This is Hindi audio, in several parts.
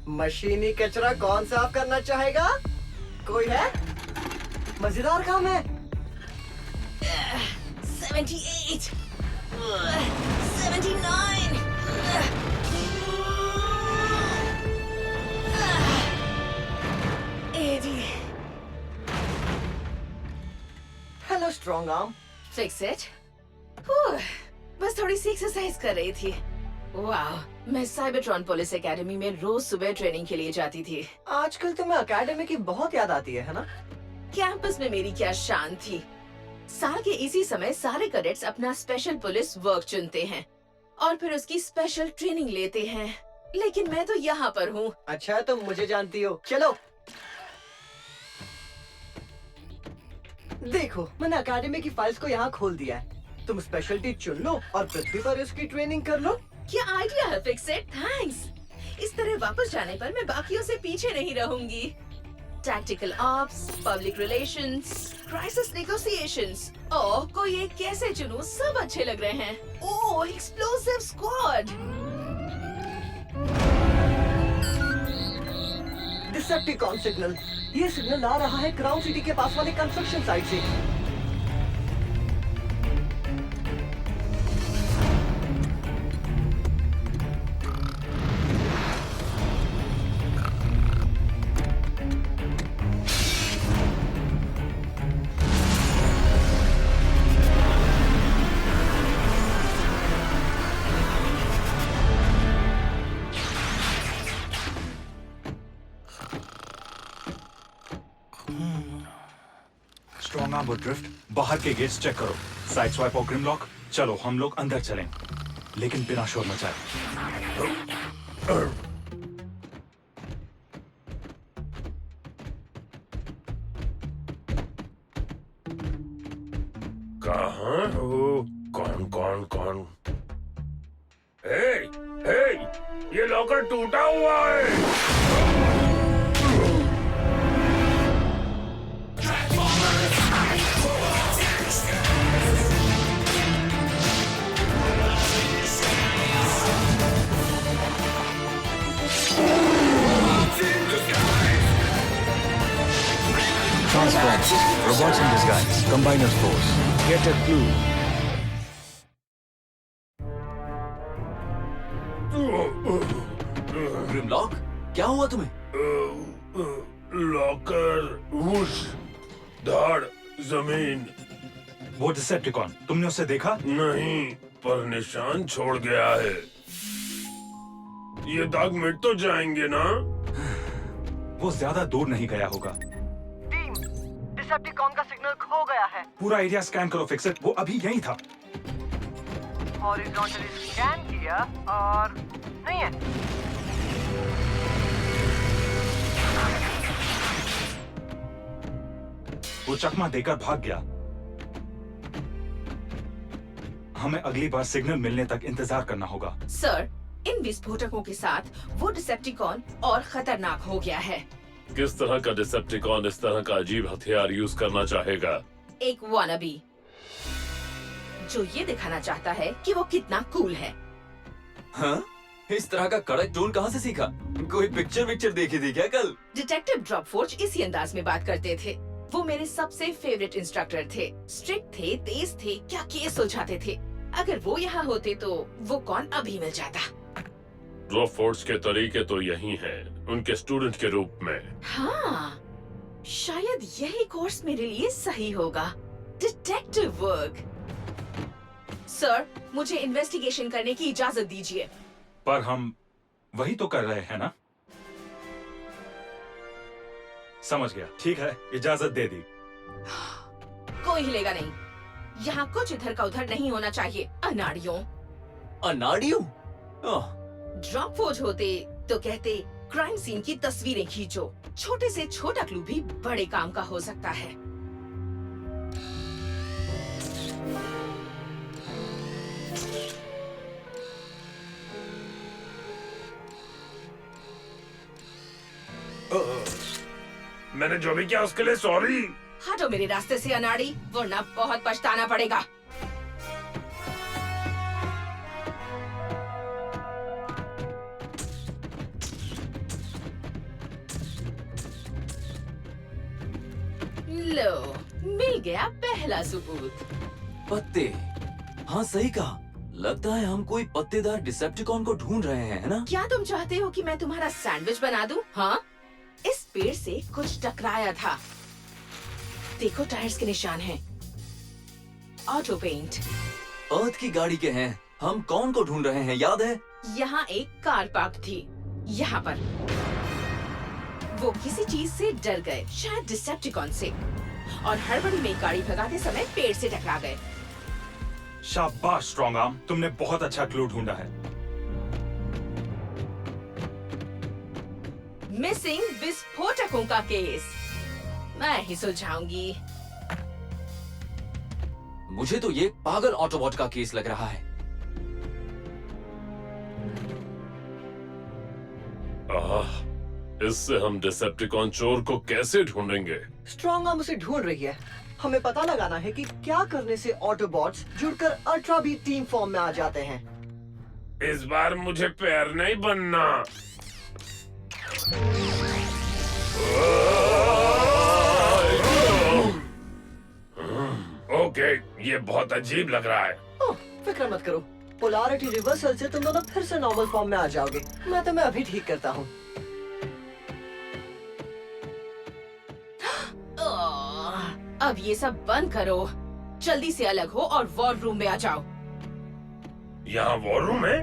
मशीनी कचरा कौन साफ करना चाहेगा? कोई है? मजेदार काम है। 78, 79, 80. Hello strong arm. Fix it. बस थोड़ी सी एक्सरसाइज कर रही थी। वाह, मैं साइबरट्रॉन पुलिस एकेडमी में रोज सुबह ट्रेनिंग के लिए जाती थी। आजकल तुम्हें एकेडमी की बहुत याद आती है ना? कैंपस में मेरी क्या शान थी। साल के इसी समय सारे कैडेट्स अपना स्पेशल पुलिस वर्क चुनते हैं और फिर उसकी स्पेशल ट्रेनिंग लेते हैं, लेकिन मैं तो यहाँ पर हूँ। अच्छा, तुम मुझे जानती हो। चलो देखो, मैंने एकेडमी की फाइल्स को यहाँ खोल दिया है। तुम स्पेशलिटी चुन लो और पृथ्वी पर इसकी ट्रेनिंग कर लो। क्या आइडिया है, फिक्स इट। थैंक्स। इस तरह वापस जाने पर मैं बाकियों से पीछे नहीं रहूंगी। Tactical ops, public relations, crisis negotiations. Oh, कोई एक कैसे चुनूं? सब अच्छे लग रहे हैं। Oh, explosive squad. Decepticon signal. ये सिग्नल आ रहा है क्राउन सिटी के पास वाले कंस्ट्रक्शन साइट से। स्ट्रॉन्ग आर्म और ड्रिफ्ट, बाहर के गेट्स चेक करो। साइड स्वाइप और ग्रिमलॉक। चलो हम लोग अंदर चलें, लेकिन बिना शोर मचाए। कहाँ हो? कौन कौन कौन? हे, हे, ये लॉकर टूटा हुआ है। Transformers, robots in disguise, Combiners Force, get a clue. ग्रिमलॉक, क्या हुआ तुम्हें? लॉकर, वुश, धाड़, जमीन। वो डिसेप्टिकॉन, तुमने उसे देखा? नहीं, पर निशान छोड़ गया है। ये दाग मिट तो जाएंगे ना? वो ज्यादा दूर नहीं गया होगा। टीम, डिसेप्टिकॉन का सिग्नल खो गया है। पूरा एरिया स्कैन करो, फिक्स इट। वो अभी यहीं था। हॉरिजॉन्टली स्कैन किया और नहीं है। वो चकमा देकर भाग गया। हमें अगली बार सिग्नल मिलने तक इंतजार करना होगा। सर, इन विस्फोटकों के साथ वो डिसेप्टिकॉन और खतरनाक हो गया है। किस तरह का डिसेप्टिकॉन इस तरह का अजीब हथियार यूज करना चाहेगा? एक वानाबी जो ये दिखाना चाहता है कि वो कितना कूल है। हाँ? इस तरह का कड़क टोन कहाँ से सीखा? कोई पिक्चर देखी थी क्या कल? डिटेक्टिव ड्रॉपफोर्ज इसी अंदाज में बात करते थे। वो मेरे सबसे फेवरेट इंस्ट्रक्टर थे। स्ट्रिक्ट थे, तेज थे, क्या केस सुलझाते थे। अगर वो यहाँ होते तो वो कौन अभी मिल जाता। ड्रॉपफोर्ज के तरीके तो यही हैं, उनके स्टूडेंट के रूप में। हाँ, शायद यही कोर्स मेरे लिए सही होगा। Detective work. सर, मुझे इन्वेस्टिगेशन करने की इजाजत दीजिए। पर हम वही तो कर रहे हैं ना? समझ गया। ठीक है, इजाजत दे दी। कोई हिलेगा नहीं। यहाँ कुछ इधर का उधर नहीं होना चाहिए। अनाड़ियों। अनाड़ियों? ओह, ड्रॉपफोर्ज होते तो कहते क्राइम सीन की तस्वीरें खींचो। छोटे से छोटा क्लू भी बड़े काम का हो सकता है। मैंने जो भी किया उसके लिए सॉरी। हटो मेरे रास्ते से अनाड़ी, वरना बहुत पछताना पड़ेगा। लो, मिल गया पहला सबूत। पत्ते। हाँ सही कहा। लगता है हम कोई पत्तेदार डिसेप्टिकॉन को ढूंढ रहे हैं, है ना? क्या तुम चाहते हो कि मैं तुम्हारा सैंडविच बना दूं? हाँ? इस पेड़ से कुछ टकराया था। देखो टायर्स के निशान हैं। Auto paint. अर्थ की गाड़ी के हैं। हम कौन को ढूंढ रहे हैं, याद है? यहाँ एक कार पार्क थी, यहाँ पर। वो किसी चीज से डर गए, शायद डिसेप्टिकॉन से, और हड़बड़ी में गाड़ी भगाते समय पेड़ से टकरा गए। शाबाश स्ट्रॉन्ग आर्म, तुमने बहुत अच्छा क्लू ढूंढा है। मिसिंग विस्फोटकों का केस मैं ही सुलझाऊंगी। मुझे तो ये पागल ऑटोबॉट का केस लग रहा है। इससे हम डिसेप्टिकॉन चोर को कैसे ढूंढेंगे? स्ट्रॉन्ग आर्म उसे ढूंढ रही है। हमें पता लगाना है कि क्या करने से ऑटोबॉट्स जुड़कर अल्ट्रा बी टीम फॉर्म में आ जाते हैं। इस बार मुझे पैर नहीं बनना। ओके, ये बहुत अजीब लग रहा है। ओह, फिक्र मत करो, पोलैरिटी रिवर्सल से तुम दोनों फिर से नॉर्मल फॉर्म में आ जाओगे। मैं तुम्हें अभी ठीक करता हूँ। अब ये सब बंद करो, जल्दी से अलग हो और वॉर रूम में आ जाओ। यहाँ वॉर रूम है?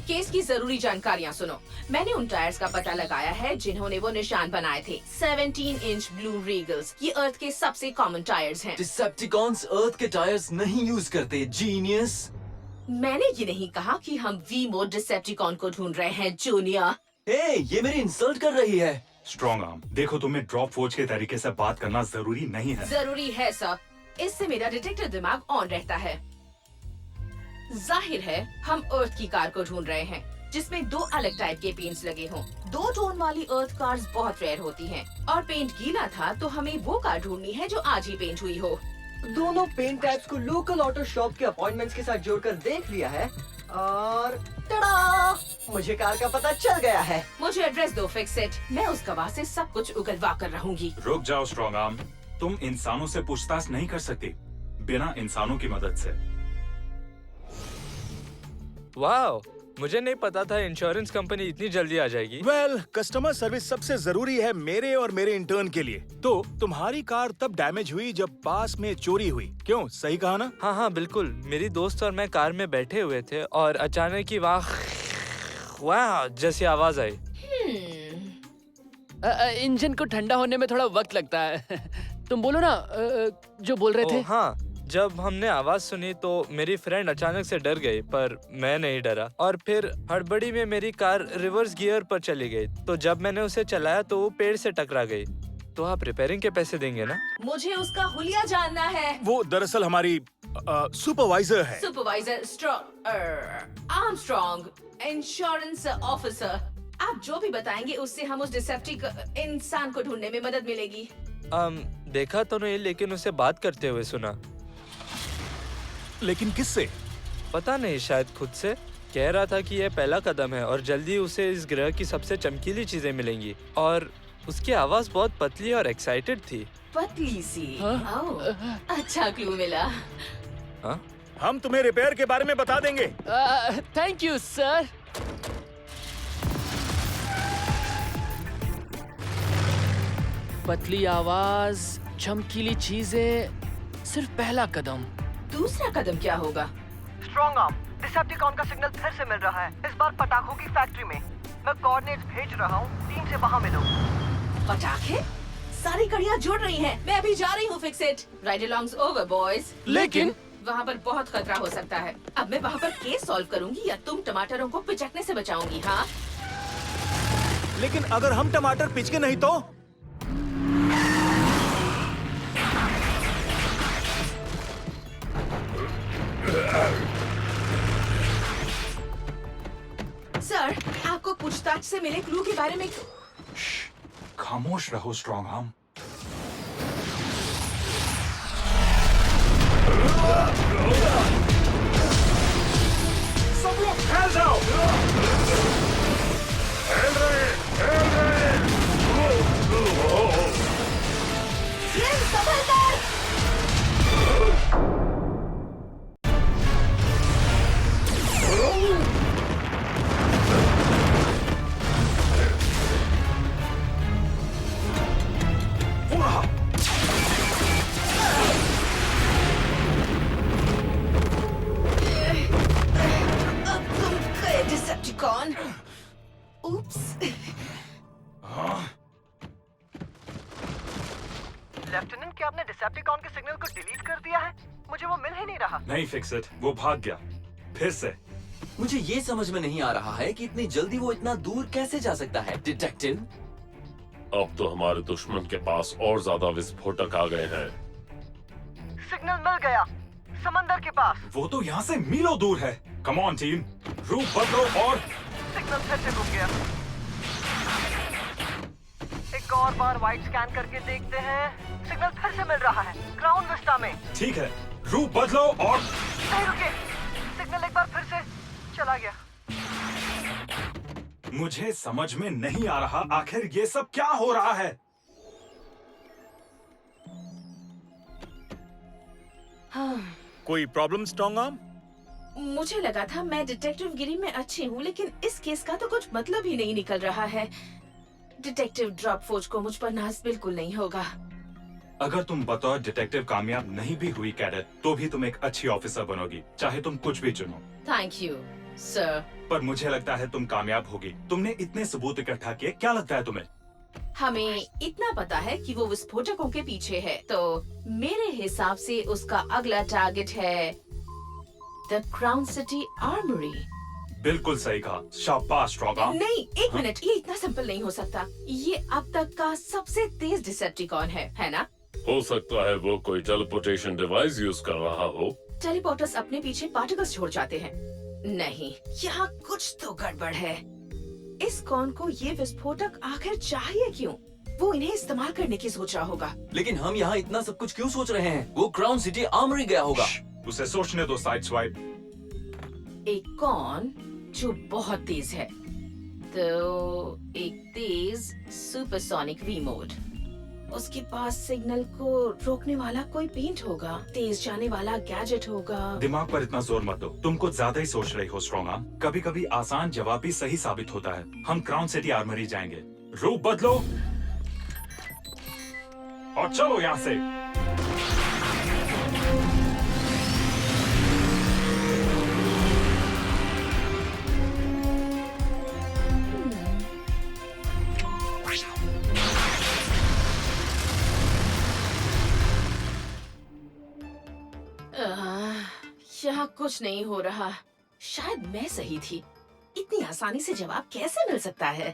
केस की जरूरी जानकारियाँ सुनो। मैंने उन टायर्स का पता लगाया है जिन्होंने वो निशान बनाए थे। 17 इंच ब्लू रीगल्स, ये अर्थ के सबसे कॉमन टायर्स हैं। डिसेप्टिकॉन्स अर्थ के टायर्स नहीं यूज करते, जीनियस। मैंने ये नहीं कहा कि हम वी मोड डिसेप्टिकॉन को ढूंढ रहे हैं, जूनियर। हे, ये मेरी इंसल्ट कर रही है। स्ट्रॉन्ग आर्म, देखो तुम्हें ड्रॉप फोर्ज के तरीके से बात करना जरूरी नहीं है। जरूरी है सर, इससे मेरा डिटेक्टर दिमाग ऑन रहता है। जाहिर है हम अर्थ की कार को ढूंढ रहे हैं जिसमें 2 अलग टाइप के पेंट्स लगे हों। 2 टोन वाली अर्थ कार्स बहुत रेयर होती हैं और पेंट गीला था तो हमें वो कार ढूंढनी है जो आज ही पेंट हुई हो। दोनों पेंट टाइप्स को लोकल ऑटो शॉप के अपॉइंटमेंट्स के साथ जोड़कर देख लिया है और टड़ा! मुझे कार का पता चल गया है। मुझे एड्रेस दो, फिक्स इट। मैं उस गवाह से सब कुछ उगलवा कर रहूंगी। रुक जाओ स्ट्रॉन्ग आर्म, तुम इंसानों से पूछताछ नहीं कर सकती बिना इंसानों की मदद से। वाह, मुझे नहीं पता था इंश्योरेंस कंपनी इतनी जल्दी आ जाएगी। वेल, कस्टमर सर्विस सबसे जरूरी है मेरे और मेरे इंटर्न के लिए। तो तुम्हारी कार तब डैमेज हुई जब पास में चोरी हुई, क्यों? सही कहा ना? हाँ हाँ बिल्कुल, मेरी दोस्त और मैं कार में बैठे हुए थे और अचानक ही वाह जैसी आवाज आई। इंजन को ठंडा होने में थोड़ा वक्त लगता है। तुम बोलो ना, जो बोल रहे थे। हाँ, जब हमने आवाज सुनी तो मेरी फ्रेंड अचानक से डर गई, पर मैं नहीं डरा और फिर हड़बड़ी में मेरी कार रिवर्स गियर पर चली गई। तो जब मैंने उसे चलाया तो वो पेड़ से टकरा गई। तो आप रिपेयरिंग के पैसे देंगे ना? मुझे उसका हुलिया जानना है। वो दरअसल हमारी सुपरवाइजर है। Supervisor Armstrong, insurance officer. आप जो भी बताएंगे उससे हम उस डिसेप्टिक इंसान को ढूंढने में मदद मिलेगी। देखा तो नहीं, लेकिन उसे बात करते हुए सुना। लेकिन किससे? पता नहीं, शायद खुद से। कह रहा था कि यह पहला कदम है और जल्दी उसे इस ग्रह की सबसे चमकीली चीजें मिलेंगी। और उसकी आवाज बहुत पतली और एक्साइटेड थी। पतली सी। हाँ? ओह, अच्छा क्लू मिला। हाँ? हम तुम्हें रिपेयर के बारे में बता देंगे। Thank you sir. पतली आवाज, चमकीली चीजें, सिर्फ पहला कदम। दूसरा कदम क्या होगा? स्ट्रॉन्ग आर्म, डिसेप्टिकॉन का सिग्नल फिर से मिल रहा है, इस बार पटाखों की फैक्ट्री में। मैं कोऑर्डिनेट्स भेज रहा हूँ, टीम से वहाँ मिलो। पटाखे? सारी कड़ियाँ जुड़ रही हैं। मैं अभी जा रही हूँ, fix it. Ride alongs over boys. लेकिन वहाँ पर बहुत खतरा हो सकता है। अब मैं वहाँ पर केस सॉल्व करूँगी या तुम टमाटरों को पिचकने से बचाऊंगी? हाँ, लेकिन अगर हम टमाटर पिचके नहीं तो? सर, आपको पूछताछ से मिले क्लू के बारे में। खामोश रहो स्ट्रॉन्ग आर्म। सब लोग फैल जाओ। फैल रहे, फैल रहे। ही नहीं रहा। नहीं फिक्स इट, वो भाग गया फिर से। मुझे ये समझ में नहीं आ रहा है कि इतनी जल्दी वो इतना दूर कैसे जा सकता है, डिटेक्टिव। अब तो हमारे दुश्मन के पास और ज्यादा विस्फोटक आ गए हैं। सिग्नल मिल गया, समंदर के पास। वो तो यहाँ से मीलों दूर है। कम ऑन टीम, रूप बदलो और सिग्नल फिर से रुक गया। एक और बार वाइड स्कैन करके देखते हैं। सिग्नल फिर से मिल रहा है, ग्राउंड विस्टा में। ठीक है, रूप बदलो और नहीं रुके, सिग्नल एक बार फिर से चला गया। मुझे समझ में नहीं आ रहा आखिर ये सब क्या हो रहा है। कोई प्रॉब्लम स्ट्रॉन्ग आर्म? मुझे लगा था मैं डिटेक्टिव गिरी में अच्छी हूँ, लेकिन इस केस का तो कुछ मतलब ही नहीं निकल रहा है। डिटेक्टिव ड्रॉप फोर्ज को मुझ पर नाज बिल्कुल नहीं होगा। अगर तुम बतौर डिटेक्टिव कामयाब नहीं भी हुई कैडेट, तो भी तुम एक अच्छी ऑफिसर बनोगी, चाहे तुम कुछ भी चुनो। Thank you sir. पर मुझे लगता है तुम कामयाब होगी। तुमने इतने सबूत इकट्ठा किए, क्या लगता है तुम्हें? हमें इतना पता है कि वो विस्फोटकों के पीछे है, तो मेरे हिसाब से उसका अगला टारगेट है द क्राउन सिटी आर्मरी। बिल्कुल सही कहा, शाबाश स्ट्रॉन्ग आर्म। नहीं, एक मिनट, ये इतना सिंपल नहीं हो सकता। ये अब तक का सबसे तेज डिसेप्टिकॉन है ना? हो सकता है वो कोई टेलीपोर्टेशन डिवाइस यूज कर रहा हो। टेलीपोर्टर्स अपने पीछे पार्टिकल्स छोड़ जाते हैं। नहीं, यहाँ कुछ तो गड़बड़ है। इस कॉन को ये विस्फोटक आखिर चाहिए क्यों? वो इन्हें इस्तेमाल करने की सोच रहा होगा। लेकिन हम यहाँ इतना सब कुछ क्यों सोच रहे हैं? वो क्राउन सिटी आर्मरी गया होगा। उसे सोचने दो साइड स्वाइप। एक कॉन जो बहुत तेज है, तो एक तेज सुपरसोनिक वी मोड। उसके पास सिग्नल को रोकने वाला कोई पेंट होगा, तेज जाने वाला गैजेट होगा। दिमाग पर इतना जोर मत दो, तुम कुछ ज्यादा ही सोच रही हो स्ट्रॉन्ग आर्म। कभी कभी आसान जवाब भी सही साबित होता है। हम क्राउन सिटी आर्मरी जाएंगे। रूप बदलो और चलो यहाँ से। यहाँ कुछ नहीं हो रहा। शायद मैं सही थी। इतनी आसानी से जवाब कैसे मिल सकता है?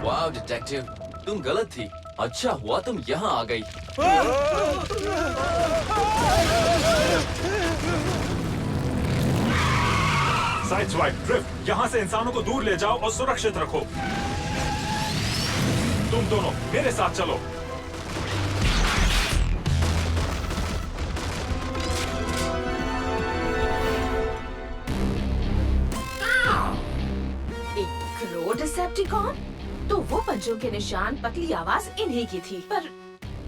वाह डिटेक्टिव, तुम गलत थी। अच्छा हुआ तुम यहाँ आ गई। साइड स्वाइप ड्रिफ्ट, यहाँ से इंसानों को दूर ले जाओ और सुरक्षित रखो। तुम दोनों मेरे साथ चलो। डिसेप्टिकॉन? तो वो पंजों के निशान, पतली आवाज इन्हीं की थी, पर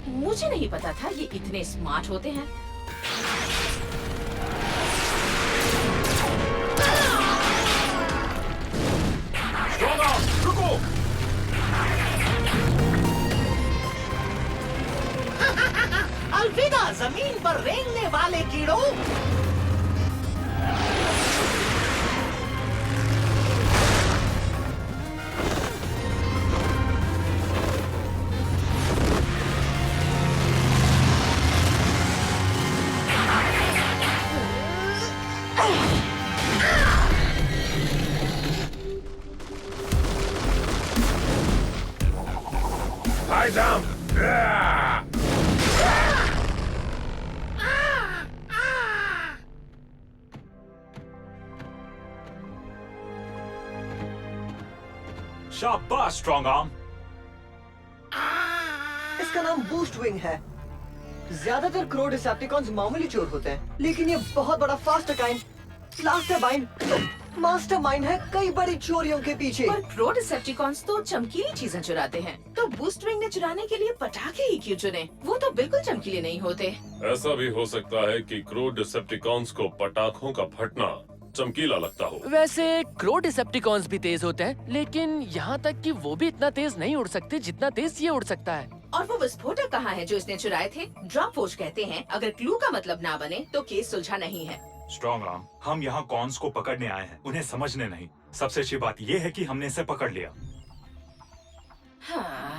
मुझे नहीं पता था ये इतने स्मार्ट होते हैं। रुको! अलविदा जमीन पर रेंगने वाले कीड़ों। शाबाश स्ट्रॉन्ग आर्म। इसका नाम बूस्ट विंग है। ज्यादातर क्रो डिसेप्टिकॉन्स मामूली चोर होते हैं, लेकिन ये बहुत बड़ा मास्टरमाइंड है कई बड़ी चोरियों के पीछे। पर प्रो डिसेप्टिकॉन्स तो चमकीली चीजें चुराते हैं, तो बूस्ट विंग ने चुराने के लिए पटाखे ही क्यों चुने? वो तो बिल्कुल चमकीले नहीं होते। ऐसा भी हो सकता है कि क्रो डिसेप्टिकॉन्स को पटाखों का फटना चमकीला लगता हो। वैसे क्रो डिसेप्टिकॉन्स भी तेज होते हैं, लेकिन यहाँ तक कि वो भी इतना तेज नहीं उड़ सकते जितना तेज ये उड़ सकता है। और वो विस्फोटक कहाँ है जो इसने चुराए थे? ड्रॉप फोर्ज कहते हैं अगर क्लू का मतलब ना बने तो केस सुलझा नहीं है। स्ट्रॉन्ग आर्म, हम यहाँ कॉन्स को पकड़ने आए हैं, उन्हें समझने नहीं। सबसे अच्छी बात ये है कि हमने इसे पकड़ लिया। हाँ।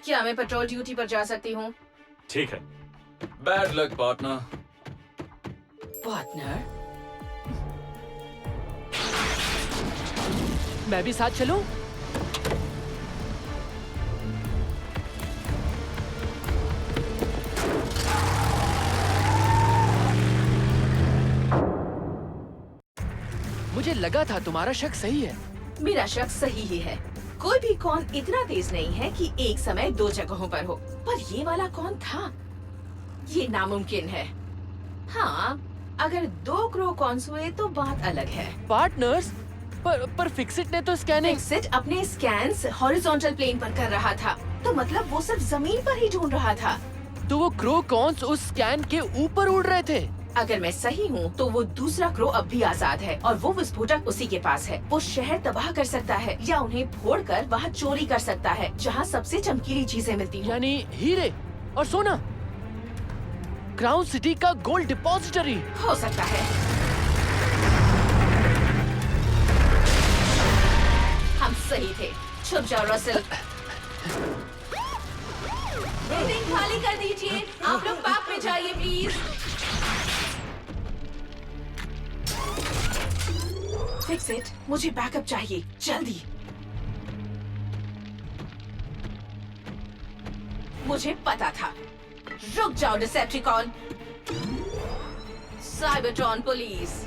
क्या मैं पेट्रोल ड्यूटी पर जा सकती हूँ? ठीक है। Bad luck partner. पार्टनर, मैं भी साथ चलूं? मुझे लगा था तुम्हारा शक सही है। मेरा शक सही ही है। कोई भी कौन इतना तेज नहीं है कि एक समय दो जगहों पर हो, पर ये वाला कौन था? ये नामुमकिन है। हाँ, अगर दो क्रो कॉन्स हुए तो बात अलग है। पार्टनर्स, पर फिक्सिट ने तो स्कैनिंग। फिक्सिट अपने स्कैन्स हॉरिजॉन्टल प्लेन पर कर रहा था, तो मतलब वो सिर्फ जमीन पर ही ढूंढ रहा था। तो वो क्रो कॉन्स उस स्कैन के ऊपर उड़ रहे थे। अगर मैं सही हूँ तो वो दूसरा क्रो अब भी आजाद है और वो विस्फोटक उसी के पास है। वो शहर तबाह कर सकता है या उन्हें फोड़कर वहाँ चोरी कर सकता है जहाँ सबसे चमकीली चीजें मिलती हैं। यानी हीरे और सोना। क्राउन सिटी का गोल्ड डिपॉजिटरी। हो सकता है। हम सही थे। छुप जाओ रसल। बिल्डिंग खाली कर दीजिए। आप लोग पार्क में जाइए प्लीज। फिक्स इट, मुझे बैकअप चाहिए जल्दी। मुझे पता था। रुक जाओ डिसेप्टिकॉन। Cybertron police.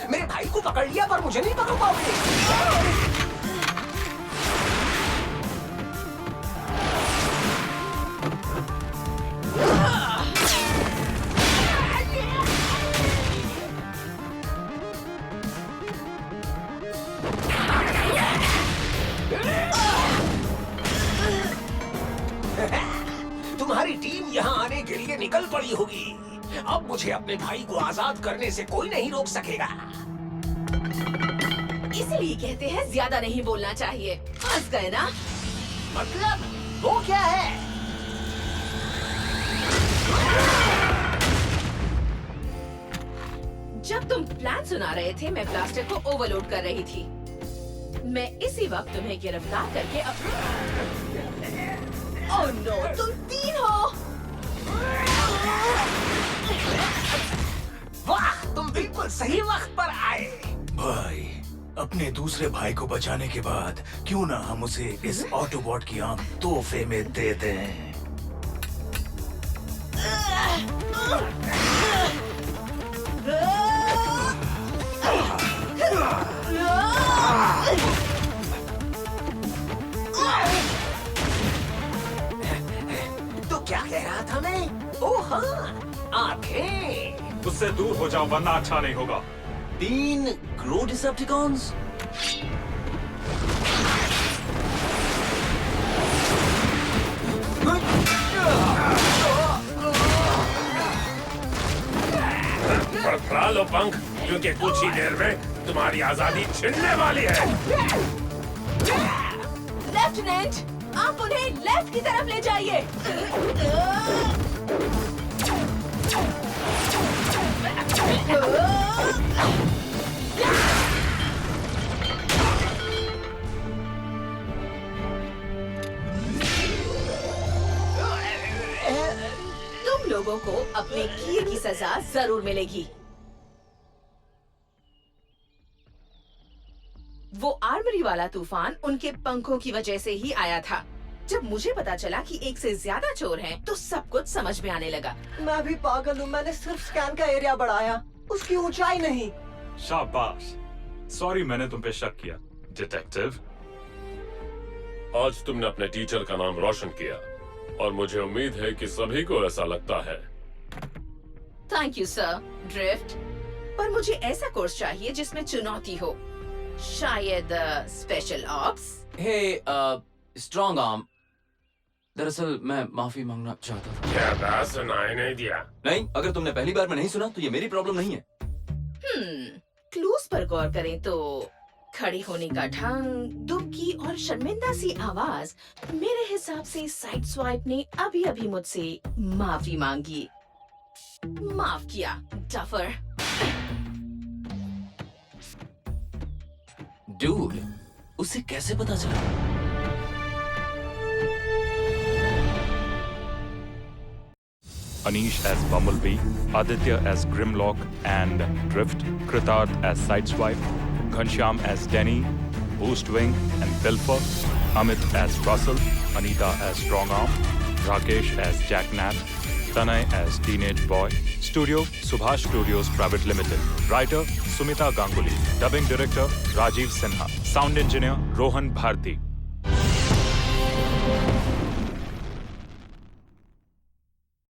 मेरे भाई को पकड़ लिया पर मुझे नहीं पकड़ पाओगे। तुम्हारी टीम यहाँ आने के लिए निकल पड़ी होगी। अब मुझे अपने भाई को आजाद करने से कोई नहीं रोक सकेगा। इसलिए कहते हैं ज्यादा नहीं बोलना चाहिए। फंस गए ना? मतलब वो क्या है? जब तुम प्लान सुना रहे थे मैं ब्लास्टर को ओवरलोड कर रही थी। मैं इसी वक्त तुम्हें गिरफ्तार करके ओह नो, तुम तीन हो। वाह, तुम बिल्कुल सही वक्त पर आए। भाई, अपने दूसरे भाई को बचाने के बाद क्यों ना हम उसे इस ऑटोबॉट की आंख तोहफे में दे दें। तो क्या कह रहा था मैं? ओह हाँ, आंखें। उससे दूर हो जाओ वरना अच्छा नहीं होगा। 3 क्रो डिसेप्टिकॉन्स। फड़फड़ा लो पंख, क्योंकि कुछ ही देर में तुम्हारी आजादी छिनने वाली है। लेफ्टिनेंट, आप उन्हें लेफ्ट की तरफ ले जाइए। तुम लोगों को अपने किए की सजा जरूर मिलेगी। वो आर्मरी वाला तूफान उनके पंखों की वजह से ही आया था। जब मुझे पता चला कि एक से ज्यादा चोर हैं, तो सब कुछ समझ में आने लगा। मैं भी पागल हूँ। मैंने सिर्फ स्कैन का एरिया बढ़ाया, उसकी ऊंचाई नहीं। शाबाश। सॉरी मैंने तुम पे शक किया डिटेक्टिव। आज तुमने अपने टीचर का नाम रोशन किया और मुझे उम्मीद है कि सभी को ऐसा लगता है। थैंक यू सर ड्रिफ्ट, पर मुझे ऐसा कोर्स चाहिए जिसमें चुनौती हो। शायद स्पेशल ऑप्स। हे स्ट्रॉन्ग आर्म। दरअसल मैं माफी मांगना चाहता था। क्या बात सुनाई नहीं दिया? नहीं, अगर तुमने पहली बार में नहीं सुना तो ये मेरी प्रॉब्लम नहीं है। क्लूज पर गौर करें तो खड़ी होने का ढंग, दुबकी और शर्मिंदा सी आवाज। मेरे हिसाब से साइड स्वाइप ने अभी अभी मुझसे माफी मांगी। माफ किया, डफर। डूड, उसे कैसे पता चला? Anish as Bumblebee, Aditya as Grimlock and Drift, Kritarth as Sideswipe, Ghanshyam as Denny, Boostwing and Pilfer, Amit as Russell, Anita as Strongarm, Rakesh as Jacknap, Tanay as Teenage Boy. Studio, Subhash Studios Private Limited. Writer, Sumita Ganguly. Dubbing Director, Rajiv Sinha. Sound Engineer, Rohan Bharti.